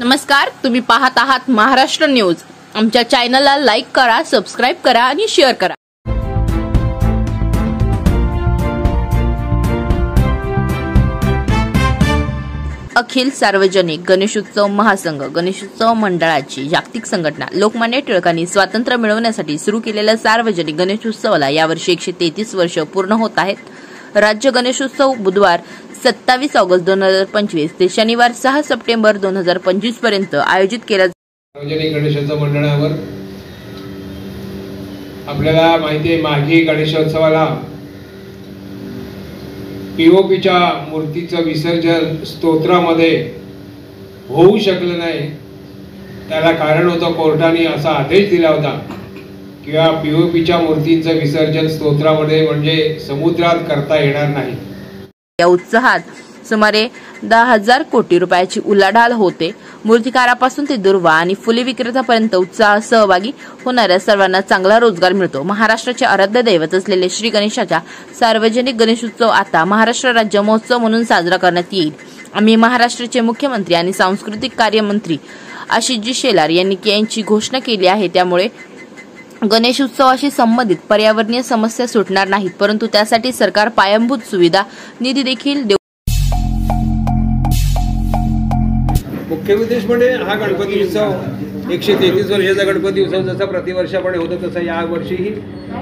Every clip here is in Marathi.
नमस्कार, तुम्ही पाहत आहात महाराष्ट्र न्यूज। आमच्या चॅनलला लाईक करा, सबस्क्राइब करा आणि शेअर करा। अखिल सार्वजनिक गणेशोत्सव महासंघ गणेशोत्सव मंडळाची जागतिक संघटना लोकमान्य टिळकांनी स्वातंत्र्य मिळवण्यासाठी सुरू केलेल्या सार्वजनिक गणेशोत्सवाला यावर्षी 133 वर्ष पूर्ण होत आहेत। राज्य गणेशोत्सव बुधवार 27 ऑगस्ट 2025 ते शनिवार 6 सप्टेंबर 2025 पर्यंत आयोजित केला। सार्वजनिक गणेशोत्सव मंडळावर आपल्याला माहिती आहे, माघी गणेशोत्सवाला पीओपीच्या मूर्तीचं विसर्जन स्तोत्रामध्ये होऊ शकलं नाही। त्याला कारण होतं, कोर्टाने असा आदेश दिला होता की या पीओपीच्या मूर्तीचं विसर्जन स्तोत्रामध्ये म्हणजे समुद्रात करता येणार नाही। या उत्सवात सुमारे 10,000 कोटी रुपयाची उलाढाल होते। मूर्तिकारापासून ते दुर्वा आणि फुले विक्रेत्यापर्यंत उत्सवात सहभागी होणाऱ्या सर्वांना चांगला रोजगार मिळतो। महाराष्ट्राचे आराध्य दैवत असलेले श्री गणेशाचा सार्वजनिक गणेशोत्सव आता महाराष्ट्र राज्य महोत्सव म्हणून साजरा करण्यात येईल। आम्ही महाराष्ट्राचे मुख्यमंत्री आणि सांस्कृतिक कार्य मंत्री आशिषजी शेलार यांची घोषणा केली आहे। त्यामुळे गणेशोत्सवाशी संबंधित पर्यावरणीय समस्या सुटणार नाहीत, परंतु त्यासाठी सरकार पायाभूत सुविधा निधी देखील देऊ। मुख्य उद्देश म्हणजे हा गणपती उत्सव 133 वर्षाचा गणपती उत्सव जसा प्रतिवर्षापणे होतो तसा या वर्षीही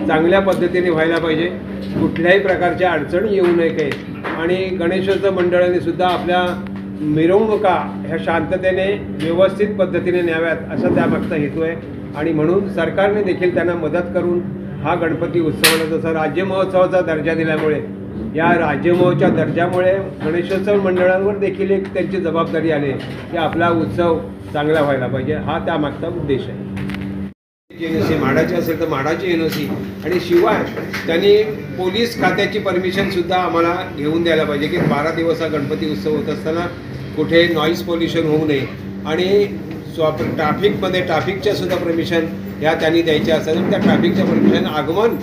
चांगल्या पद्धतीने व्हायला पाहिजे। कुठल्याही प्रकारच्या अडचणी येऊ नये काही, आणि गणेशोत्सव मंडळाने सुद्धा आपल्या मिरवणुका ह्या शांततेने व्यवस्थित पद्धतीने न्याव्यात असा त्यामागचा हेतू आहे। आणि म्हणून सरकारने देखील त्यांना मदत करून हा गणपती उत्सवाला जसा राज्य महोत्सवाचा दर्जा दिल्यामुळे या राज्य महोत्सवाच्या दर्जामुळे गणेशोत्सव मंडळांवर देखील एक त्यांची जबाबदारी आली की आपला उत्सव चांगला व्हायला पाहिजे। हा त्यामागचा उद्देश आहे। एनओसी माडाची असेल तर माडाची एनओसी, आणि शिवाय त्यांनी पोलीस खात्याची परमिशन सुद्धा आम्हाला घेऊन द्यायला पाहिजे की 12 दिवस हा गणपती उत्सव होत असताना कुठे नॉईज पोल्युशन होऊ नये। आणि ट्रॅफिकमध्ये ट्रॅफिकच्या सुद्धा परमिशन ह्या त्यांनी द्यायच्या असतात। त्या ट्रॅफिकच्या परमिशन आगमन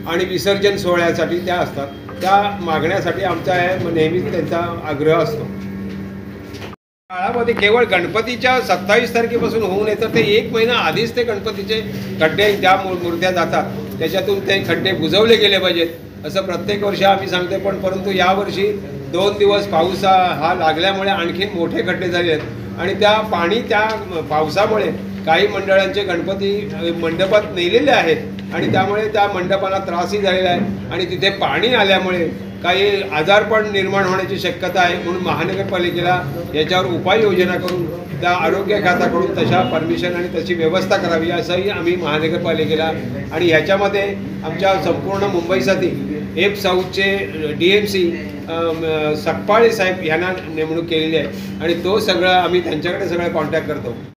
आणि विसर्जन सोहळ्यासाठी त्या असतात, त्या मागण्यासाठी आमचा नेहमीच त्यांचा आग्रह असतो। काळामध्ये केवळ गणपतीच्या 27 तारखेपासून होऊ नये तर ते 1 महिना आधीच ते गणपतीचे खड्डे ज्या मूर्त्या जातात त्याच्यातून ते खड्डे बुजवले गेले पाहिजेत असं प्रत्येक वर्षी आम्ही सांगतो। परंतु यावर्षी 2 दिवस पाऊस हा लागल्यामुळे आणखीन मोठे खड्डे झाले आहेत, आणि त्या पावसामुळे काही मंडळांचे गणपती मंडपात नेलेले आहेत आणि त्यामुळे त्या मंडपाला त्रासही झालेला आहे। आणि तिथे पाणी आल्यामुळे काही आजारपण निर्माण होण्याची शक्यता आहे। म्हणून महानगरपालिकेला याच्यावर उपाययोजना करून त्या आरोग्य खात्याकडून तशा परमिशन आणि तशी व्यवस्था करावी असंही आम्ही महानगरपालिकेला, आणि ह्याच्यामध्ये आमच्या संपूर्ण मुंबईसाठी F-Southचे DMC सकपाळे साहेब यांना नेमणूक केलेली आहे, आणि तो सगळं आम्ही त्यांच्याकडे सगळं कॉन्टॅक्ट करतो।